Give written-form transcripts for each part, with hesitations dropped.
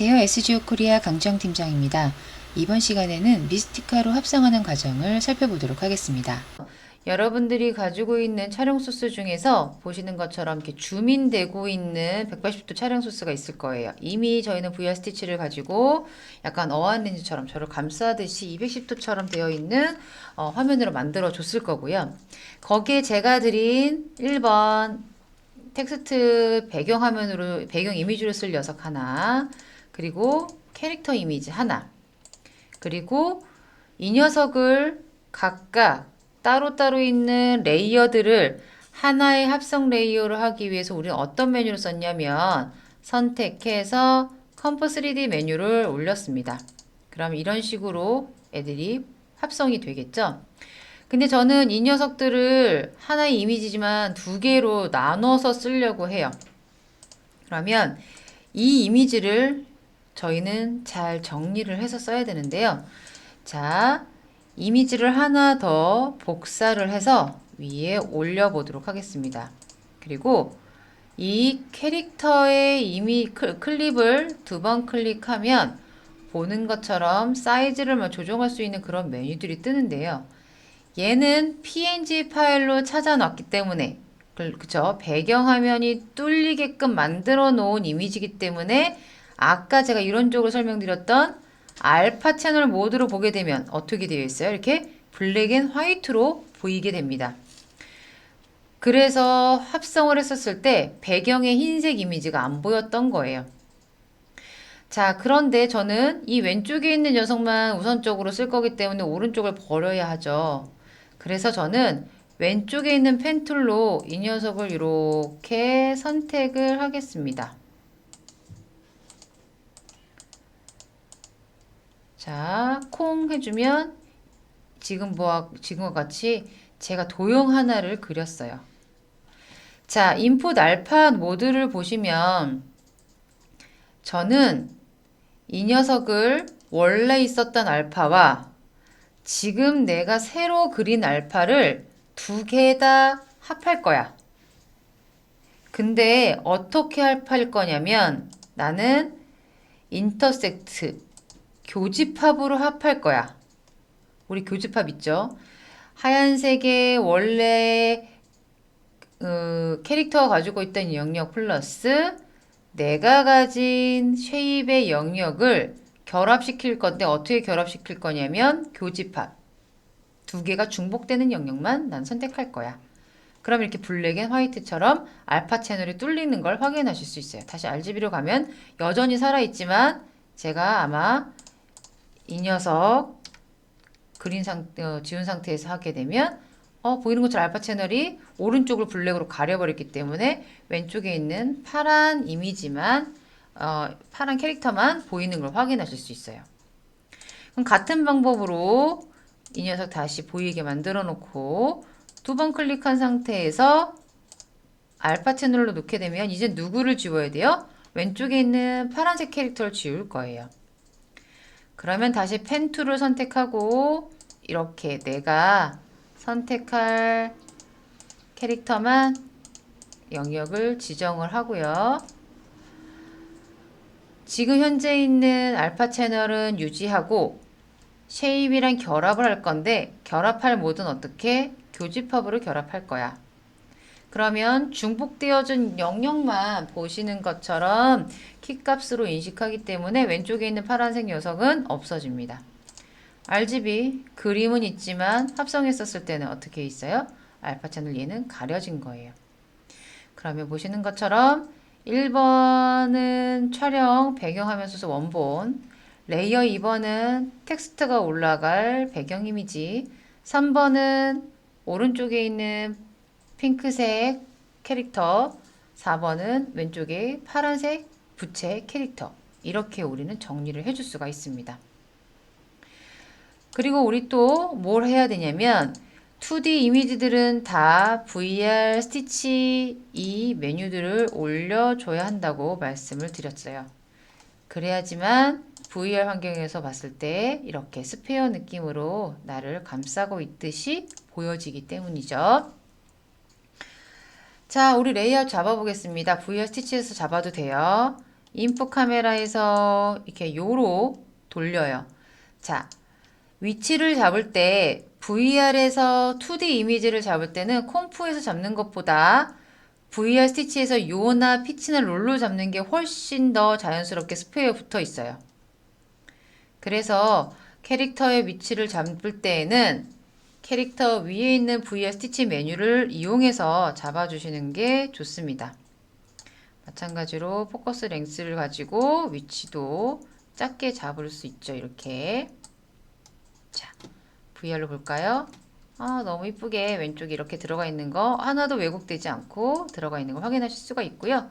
안녕하세요. SGO 코리아 강정 팀장입니다. 이번 시간에는 미스티카로 합성하는 과정을 살펴보도록 하겠습니다. 여러분들이 가지고 있는 촬영 소스 중에서 보시는 것처럼 이렇게 줌인되고 있는 180도 촬영 소스가 있을 거예요. 이미 저희는 VR 스티치를 가지고 약간 어안 렌즈처럼 저를 감싸듯이 210도처럼 되어 있는 화면으로 만들어 줬을 거고요. 거기에 제가 드린 1번 텍스트 배경 화면으로 배경 이미지로 쓸 녀석 하나, 그리고 캐릭터 이미지 하나, 그리고 이 녀석을 각각 따로따로 있는 레이어들을 하나의 합성 레이어로 하기 위해서 우리는 어떤 메뉴를 썼냐면 선택해서 컴포 3D 메뉴를 올렸습니다. 그럼 이런 식으로 애들이 합성이 되겠죠? 근데 저는 이 녀석들을 하나의 이미지지만 두 개로 나눠서 쓰려고 해요. 그러면 이 이미지를 저희는 잘 정리를 해서 써야 되는데요. 자, 이미지를 하나 더 복사를 해서 위에 올려보도록 하겠습니다. 그리고 이 캐릭터의 클립을 두 번 클릭하면 보는 것처럼 사이즈를 조정할 수 있는 그런 메뉴들이 뜨는데요. 얘는 PNG 파일로 찾아놨기 때문에 그쵸? 배경화면이 뚫리게끔 만들어 놓은 이미지이기 때문에 아까 제가 이론적으로 설명드렸던 알파 채널 모드로 보게 되면 어떻게 되어 있어요? 이렇게 블랙 앤 화이트로 보이게 됩니다. 그래서 합성을 했었을 때 배경의 흰색 이미지가 안 보였던 거예요. 자, 그런데 저는 이 왼쪽에 있는 녀석만 우선적으로 쓸 거기 때문에 오른쪽을 버려야 하죠. 그래서 저는 왼쪽에 있는 펜 툴로 이 녀석을 이렇게 선택을 하겠습니다. 자, 콩 해주면 지금과 같이 제가 도형 하나를 그렸어요. 자, 인풋 알파 모드를 보시면 저는 이 녀석을 원래 있었던 알파와 지금 내가 새로 그린 알파를 두 개 다 합할 거야. 근데 어떻게 합할 거냐면 나는 인터섹트 교집합으로 합할 거야. 우리 교집합 있죠? 하얀색의 원래 캐릭터가 가지고 있던 영역 플러스 내가 가진 쉐입의 영역을 결합시킬 건데 어떻게 결합시킬 거냐면 교집합. 두 개가 중복되는 영역만 난 선택할 거야. 그럼 이렇게 블랙 앤 화이트처럼 알파 채널이 뚫리는 걸 확인하실 수 있어요. 다시 RGB로 가면 여전히 살아있지만 제가 아마 이 녀석 지운 상태에서 하게 되면 보이는 것처럼 알파 채널이 오른쪽을 블랙으로 가려버렸기 때문에 왼쪽에 있는 파란 이미지만 파란 캐릭터만 보이는 걸 확인하실 수 있어요. 그럼 같은 방법으로 이 녀석 다시 보이게 만들어 놓고 두 번 클릭한 상태에서 알파 채널로 놓게 되면 이제 누구를 지워야 돼요? 왼쪽에 있는 파란색 캐릭터를 지울 거예요. 그러면 다시 펜 툴을 선택하고 이렇게 내가 선택할 캐릭터만 영역을 지정을 하고요. 지금 현재 있는 알파 채널은 유지하고 쉐입이랑 결합을 할 건데 결합할 모드는 어떻게? 교집합으로 결합할 거야. 그러면 중복되어진 영역만 보시는 것처럼 키값으로 인식하기 때문에 왼쪽에 있는 파란색 녀석은 없어집니다. RGB 그림은 있지만 합성했었을 때는 어떻게 있어요? 알파 채널 얘는 가려진 거예요. 그러면 보시는 것처럼 1번은 촬영 배경화면 소스 원본, 레이어 2번은 텍스트가 올라갈 배경 이미지, 3번은 오른쪽에 있는 핑크색 캐릭터, 4번은 왼쪽에 파란색 부채 캐릭터. 이렇게 우리는 정리를 해줄 수가 있습니다. 그리고 우리 또 뭘 해야 되냐면 2D 이미지들은 다 VR 스티치 이 메뉴들을 올려줘야 한다고 말씀을 드렸어요. 그래야지만 VR 환경에서 봤을 때 이렇게 스페어 느낌으로 나를 감싸고 있듯이 보여지기 때문이죠. 자, 우리 레이아웃 잡아보겠습니다. VR 스티치에서 잡아도 돼요. 인풋 카메라에서 이렇게 요로 돌려요. 자, 위치를 잡을 때 VR에서 2D 이미지를 잡을 때는 컴프에서 잡는 것보다 VR 스티치에서 요나 피치나 롤로 잡는 게 훨씬 더 자연스럽게 스페어에 붙어 있어요. 그래서 캐릭터의 위치를 잡을 때에는 캐릭터 위에 있는 VR 스티치 메뉴를 이용해서 잡아주시는 게 좋습니다. 마찬가지로 포커스 랭스를 가지고 위치도 작게 잡을 수 있죠. 이렇게. 자, VR로 볼까요? 너무 이쁘게 왼쪽에 이렇게 들어가 있는 거 하나도 왜곡되지 않고 들어가 있는 걸 확인하실 수가 있고요.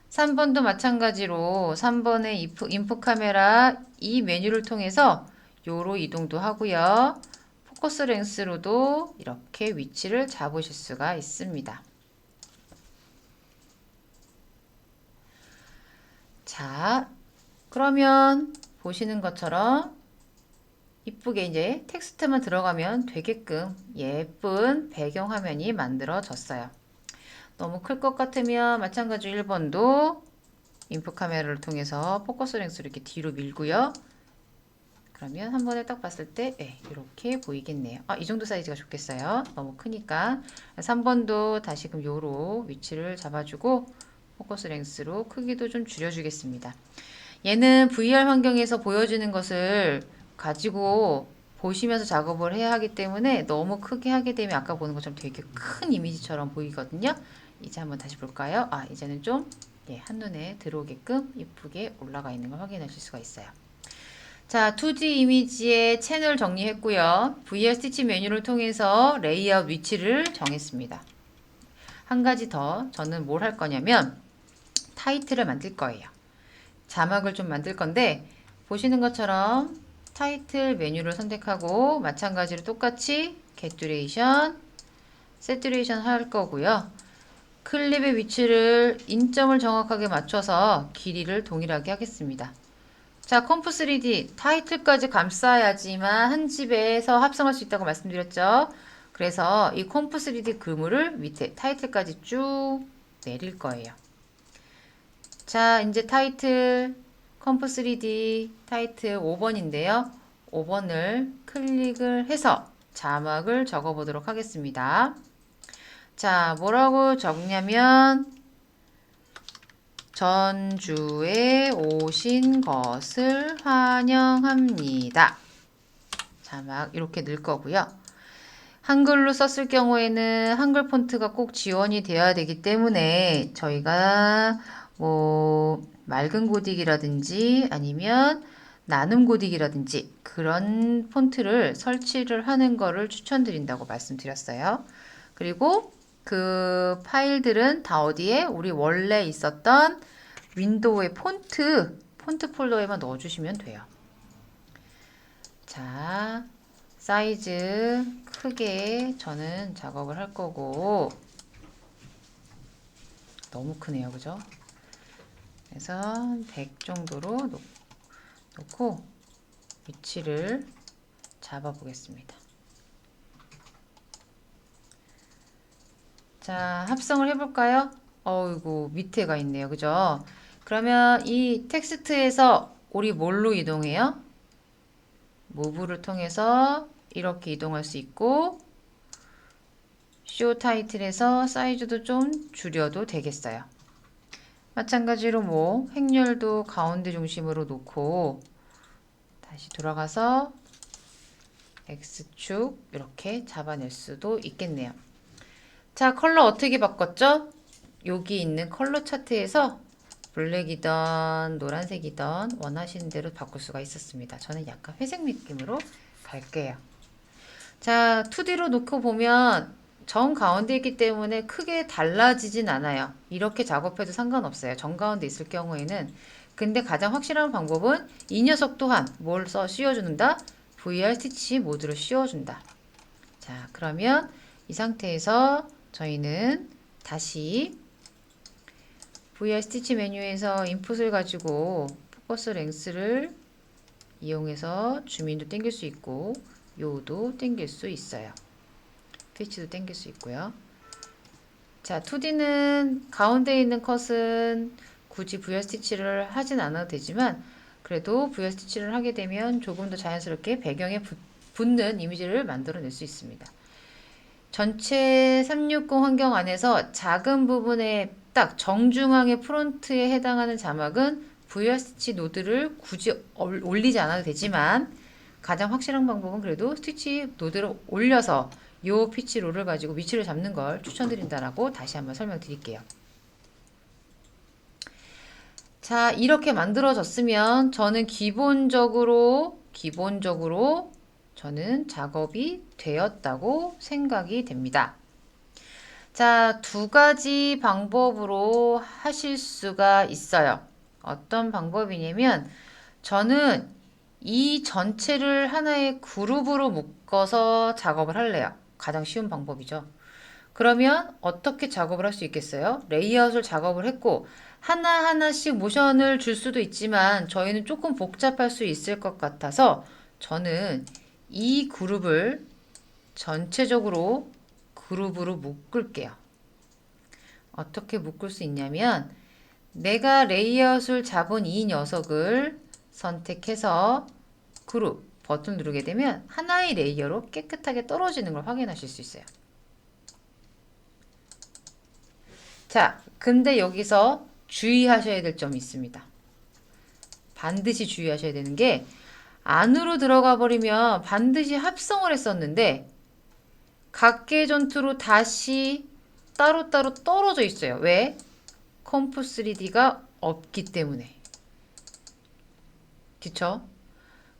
3번도 마찬가지로 3번의 인풋 카메라 이 메뉴를 통해서 요로 이동도 하고요. 포커스 랭스로도 이렇게 위치를 잡으실 수가 있습니다. 자, 그러면 보시는 것처럼 이쁘게 이제 텍스트만 들어가면 되게끔 예쁜 배경 화면이 만들어졌어요. 너무 클 것 같으면 마찬가지로 1번도 인풋 카메라를 통해서 포커스 랭스를 이렇게 뒤로 밀고요. 그러면 한 번에 딱 봤을 때 이렇게 보이겠네요. 이 정도 사이즈가 좋겠어요. 너무 크니까. 3번도 다시금 요로 위치를 잡아주고 포커스 랭스로 크기도 좀 줄여주겠습니다. 얘는 VR 환경에서 보여주는 것을 가지고 보시면서 작업을 해야 하기 때문에 너무 크게 하게 되면 아까 보는 것처럼 되게 큰 이미지처럼 보이거든요. 이제 한번 다시 볼까요? 이제는 좀 한눈에 들어오게끔 이쁘게 올라가 있는 걸 확인하실 수가 있어요. 자, 2D 이미지의 채널 정리했고요. VR 스티치 메뉴를 통해서 레이아웃 위치를 정했습니다. 한 가지 더 저는 뭘 할 거냐면 타이틀을 만들 거예요. 자막을 좀 만들 건데 보시는 것처럼 타이틀 메뉴를 선택하고 마찬가지로 똑같이 get duration, set duration 할 거고요. 클립의 위치를 인점을 정확하게 맞춰서 길이를 동일하게 하겠습니다. 자, 컴프3D 타이틀까지 감싸야지만 한 집에서 합성할 수 있다고 말씀드렸죠. 그래서 이 컴프3D 그물을 밑에 타이틀까지 쭉 내릴 거예요. 자, 이제 타이틀 컴프3D 타이틀 5번인데요. 5번을 클릭을 해서 자막을 적어 보도록 하겠습니다. 자, 뭐라고 적냐면 전주에 오신 것을 환영합니다. 자막 이렇게 넣을 거고요. 한글로 썼을 경우에는 한글 폰트가 꼭 지원이 되어야 되기 때문에 저희가 맑은 고딕이라든지 아니면 나눔 고딕이라든지 그런 폰트를 설치를 하는 거를 추천드린다고 말씀드렸어요. 그리고 그 파일들은 다 어디에? 우리 원래 있었던 윈도우의 폰트 폴더에만 넣어주시면 돼요. 자, 사이즈 크게 저는 작업을 할 거고 너무 크네요. 그죠? 그래서 100 정도로 놓고 위치를 잡아 보겠습니다. 자, 합성을 해볼까요? 어이구, 밑에가 있네요. 그죠? 그러면 이 텍스트에서 우리 뭘로 이동해요? 무브를 통해서 이렇게 이동할 수 있고 쇼 타이틀에서 사이즈도 좀 줄여도 되겠어요. 마찬가지로 행렬도 가운데 중심으로 놓고 다시 돌아가서 X축 이렇게 잡아낼 수도 있겠네요. 자, 컬러 어떻게 바꿨죠? 여기 있는 컬러 차트에서 블랙이던 노란색이던 원하시는 대로 바꿀 수가 있었습니다. 저는 약간 회색 느낌으로 갈게요. 자, 2D로 놓고 보면 정 가운데 있기 때문에 크게 달라지진 않아요. 이렇게 작업해도 상관없어요. 정 가운데 있을 경우에는. 근데 가장 확실한 방법은 이 녀석 또한 뭘 씌워준다? VR 스티치 모드를 씌워준다. 자, 그러면 이 상태에서 저희는 다시 VR 스티치 메뉴에서 인풋을 가지고 포커스 랭스를 이용해서 줌인도 당길 수 있고 요도 당길 수 있어요. 피치도 당길 수 있고요. 자, 2D는 가운데 있는 컷은 굳이 부여 스티치를 하진 않아도 되지만 그래도 부여 스티치를 하게 되면 조금 더 자연스럽게 배경에 붙는 이미지를 만들어낼 수 있습니다. 전체 360 환경 안에서 작은 부분에 딱 정중앙의 프론트에 해당하는 자막은 부여 스티치 노드를 굳이 올리지 않아도 되지만 가장 확실한 방법은 그래도 스티치 노드를 올려서 요 피치 롤을 가지고 위치를 잡는 걸 추천드린다라고 다시 한번 설명드릴게요. 자, 이렇게 만들어졌으면 저는 기본적으로 저는 작업이 되었다고 생각이 됩니다. 자, 두 가지 방법으로 하실 수가 있어요. 어떤 방법이냐면 저는 이 전체를 하나의 그룹으로 묶어서 작업을 할래요. 가장 쉬운 방법이죠. 그러면 어떻게 작업을 할 수 있겠어요? 레이아웃을 작업을 했고 하나하나씩 모션을 줄 수도 있지만 저희는 조금 복잡할 수 있을 것 같아서 저는 이 그룹을 전체적으로 그룹으로 묶을게요. 어떻게 묶을 수 있냐면 내가 레이아웃을 잡은 이 녀석을 선택해서 그룹 버튼 누르게 되면 하나의 레이어로 깨끗하게 떨어지는 걸 확인하실 수 있어요. 자, 근데 여기서 주의하셔야 될 점이 있습니다. 반드시 주의하셔야 되는 게 안으로 들어가 버리면 반드시 합성을 했었는데 각계 전투로 다시 따로따로 떨어져 있어요. 왜? 컴프 3D가 없기 때문에. 그쵸?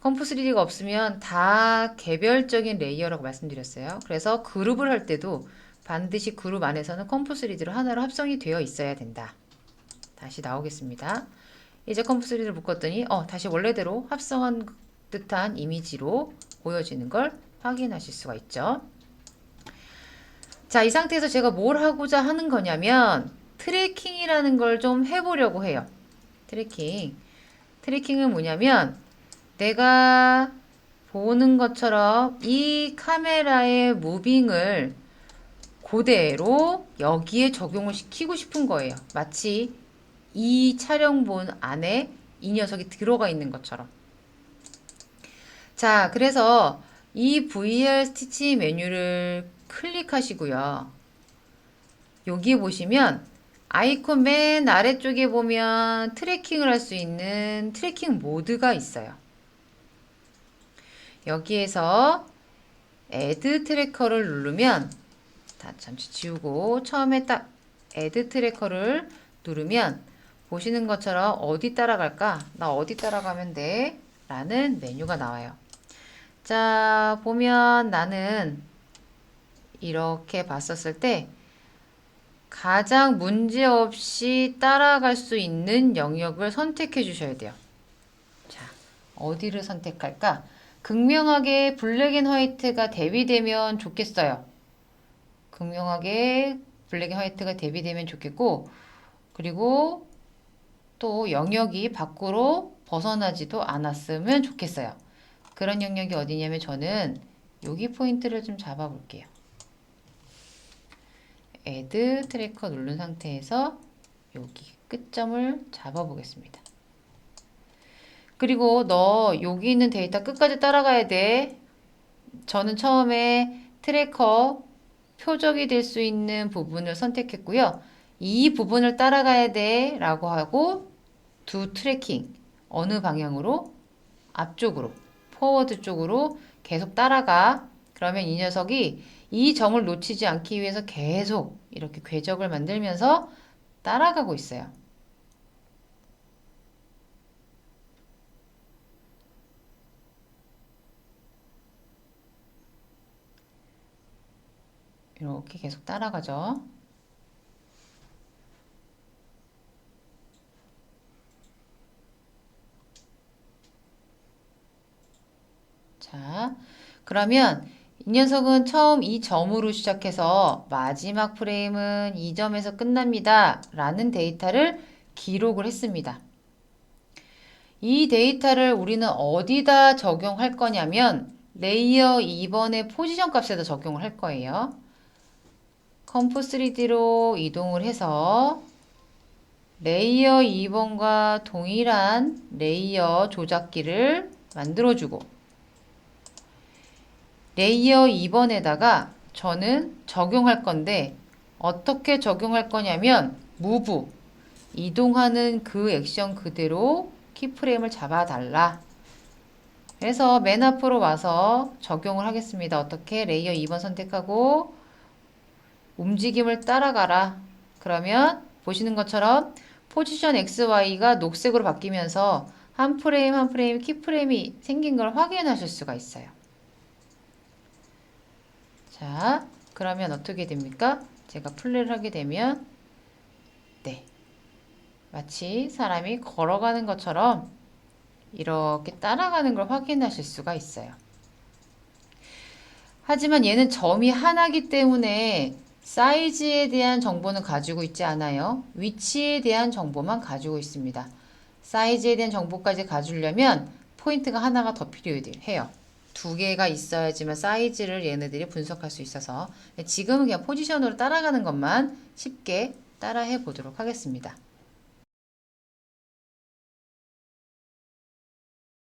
컴프 3D가 없으면 다 개별적인 레이어라고 말씀드렸어요. 그래서 그룹을 할 때도 반드시 그룹 안에서는 컴프 3D로 하나로 합성이 되어 있어야 된다. 다시 나오겠습니다. 이제 컴프 3D를 묶었더니 다시 원래대로 합성한 듯한 이미지로 보여지는 걸 확인하실 수가 있죠. 자, 이 상태에서 제가 뭘 하고자 하는 거냐면 트래킹이라는 걸 좀 해보려고 해요. 트래킹은 뭐냐면 내가 보는 것처럼 이 카메라의 무빙을 그대로 여기에 적용을 시키고 싶은 거예요. 마치 이 촬영본 안에 이 녀석이 들어가 있는 것처럼. 자, 그래서 이 VR 스티치 메뉴를 클릭하시고요. 여기 보시면 아이콘 맨 아래쪽에 보면 트래킹을 할 수 있는 트래킹 모드가 있어요. 여기에서 Add 트래커를 누르면 잠시 지우고 처음에 딱 Add 트래커를 누르면 보시는 것처럼 어디 따라갈까? 나 어디 따라가면 돼? 라는 메뉴가 나와요. 자, 보면 나는 이렇게 봤었을 때 가장 문제없이 따라갈 수 있는 영역을 선택해 주셔야 돼요. 자, 어디를 선택할까? 극명하게 블랙 앤 화이트가 대비되면 좋겠어요. 극명하게 블랙 앤 화이트가 대비되면 좋겠고, 그리고 또 영역이 밖으로 벗어나지도 않았으면 좋겠어요. 그런 영역이 어디냐면 저는 여기 포인트를 좀 잡아 볼게요. Add 트래커 누른 상태에서 여기 끝점을 잡아 보겠습니다. 그리고 너 여기 있는 데이터 끝까지 따라가야 돼. 저는 처음에 트래커 표적이 될 수 있는 부분을 선택했고요. 이 부분을 따라가야 돼 라고 하고 두 트래킹 어느 방향으로? 앞쪽으로 포워드 쪽으로 계속 따라가. 그러면 이 녀석이 이 점을 놓치지 않기 위해서 계속 이렇게 궤적을 만들면서 따라가고 있어요. 이렇게 계속 따라가죠. 자, 그러면 이 녀석은 처음 이 점으로 시작해서 마지막 프레임은 이 점에서 끝납니다. 라는 데이터를 기록을 했습니다. 이 데이터를 우리는 어디다 적용할 거냐면 레이어 2번의 포지션 값에다 적용을 할 거예요. 컴프 3D로 이동을 해서 레이어 2번과 동일한 레이어 조작기를 만들어주고 레이어 2번에다가 저는 적용할 건데 어떻게 적용할 거냐면 move 이동하는 그 액션 그대로 키프레임을 잡아달라. 그래서 맨 앞으로 와서 적용을 하겠습니다. 어떻게? 레이어 2번 선택하고 움직임을 따라가라. 그러면 보시는 것처럼 포지션 XY가 녹색으로 바뀌면서 한 프레임 한 프레임 키프레임이 생긴 걸 확인하실 수가 있어요. 자, 그러면 어떻게 됩니까? 제가 플레이를 하게 되면 네, 마치 사람이 걸어가는 것처럼 이렇게 따라가는 걸 확인하실 수가 있어요. 하지만 얘는 점이 하나이기 때문에 사이즈에 대한 정보는 가지고 있지 않아요. 위치에 대한 정보만 가지고 있습니다. 사이즈에 대한 정보까지 가지려면 포인트가 하나가 더 필요해요. 두 개가 있어야지만 사이즈를 얘네들이 분석할 수 있어서 지금은 그냥 포지션으로 따라가는 것만 쉽게 따라해 보도록 하겠습니다.